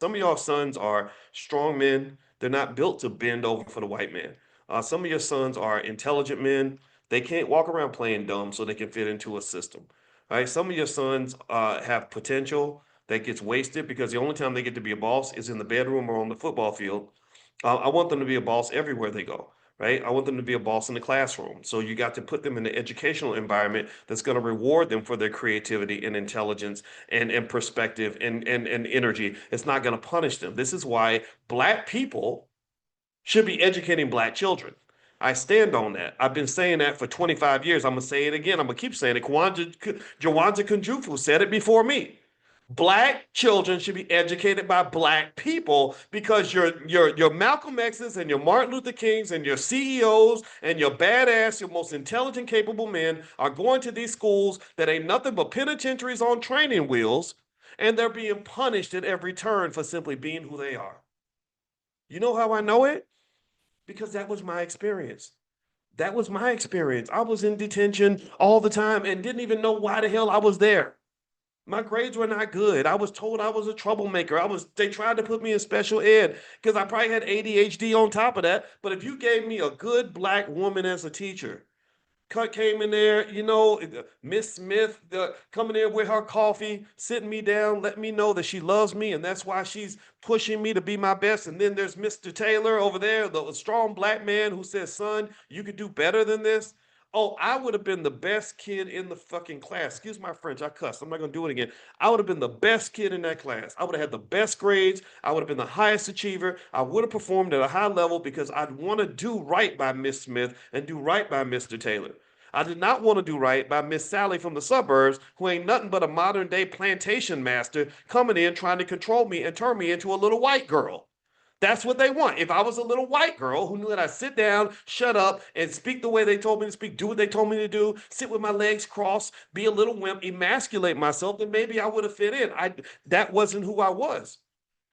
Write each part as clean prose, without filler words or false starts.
Some of y'all sons are strong men. They're not built to bend over for the white man. Some of your sons are intelligent men. They can't walk around playing dumb so they can fit into a system. Right? Some of your sons have potential that gets wasted because the only time they get to be a boss is in the bedroom or on the football field. I want them to be a boss everywhere they go. Right? I want them to be a boss in the classroom. So you got to put them in an educational environment that's going to reward them for their creativity and intelligence and perspective and energy. It's not going to punish them. This is why black people should be educating black children. I stand on that. I've been saying that for 25 years. I'm gonna say it again. I'm gonna keep saying it. Jawanza Kunjufu said it before me. Black children should be educated by black people because your Malcolm X's and your Martin Luther Kings and your CEOs and your badass, your most intelligent, capable men are going to these schools that ain't nothing but penitentiaries on training wheels, and they're being punished at every turn for simply being who they are. You know how I know it? Because that was my experience. That was my experience. I was in detention all the time and didn't even know why the hell I was there. My grades were not good. I was told I was a troublemaker. They tried to put me in special ed because I probably had ADHD on top of that. But if you gave me a good black woman as a teacher, Cut came in there, Miss Smith coming in with her coffee, sitting me down, letting me know that she loves me, and that's why she's pushing me to be my best. And then there's Mr. Taylor over there, the strong black man who says, "Son, you could do better than this." Oh, I would have been the best kid in the fucking class. Excuse my French, I cussed. I'm not gonna do it again. I would have been the best kid in that class. I would have had the best grades. I would have been the highest achiever. I would have performed at a high level because I'd want to do right by Miss Smith and do right by Mr. Taylor. I did not want to do right by Miss Sally from the suburbs, who ain't nothing but a modern day plantation master coming in trying to control me and turn me into a little white girl. That's what they want. If I was a little white girl who knew that I sit down, shut up, and speak the way they told me to speak, do what they told me to do, sit with my legs crossed, be a little wimp, emasculate myself, then maybe I would have fit in. That wasn't who I was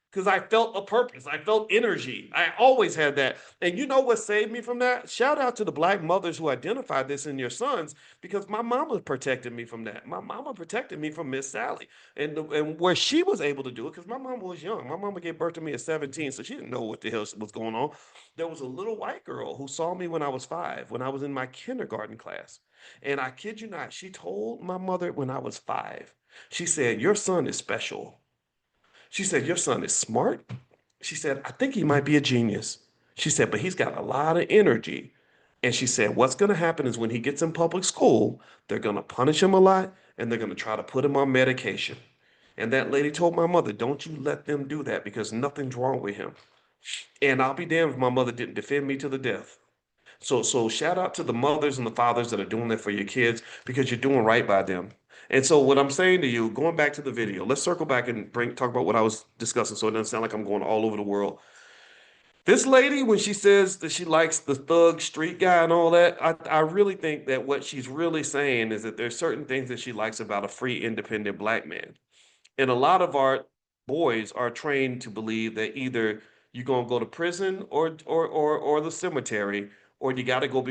because I felt a purpose. I felt energy. I always had that. And you know what saved me from that? Shout out to the black mothers who identified this in your sons because my mama protected me from that. My mama protected me from Miss Sally and where she was able to do it because my mama was young. My mama gave birth to me at 17, so she didn't know what the hell was going on. There was a little white girl who saw me when I was 5, when I was in my kindergarten class. And I kid you not, she told my mother when I was 5, she said, "Your son is special." She said, "Your son is smart." She said, "I think he might be a genius." She said, "But he's got a lot of energy." And she said, "What's going to happen is when he gets in public school, they're going to punish him a lot and they're going to try to put him on medication." And that lady told my mother, "Don't you let them do that because nothing's wrong with him." And I'll be damned if my mother didn't defend me to the death. So shout out to the mothers and the fathers that are doing that for your kids because you're doing right by them. And so what I'm saying to you, going back to the video, let's circle back and talk about what I was discussing so it doesn't sound like I'm going all over the world. This lady, when she says that she likes the thug street guy and all that, I really think that what she's really saying is that there's certain things that she likes about a free, independent black man. And a lot of our boys are trained to believe that either you're gonna go to prison or the cemetery, or you gotta go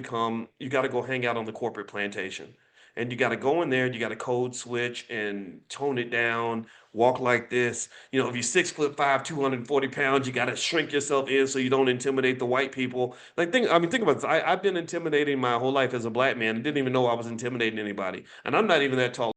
hang out on the corporate plantation. And you gotta go in there, you gotta code switch and tone it down, walk like this. If you're 6'5", 240 pounds, you gotta shrink yourself in so you don't intimidate the white people. Think about this. I've been intimidating my whole life as a black man and didn't even know I was intimidating anybody. And I'm not even that tall.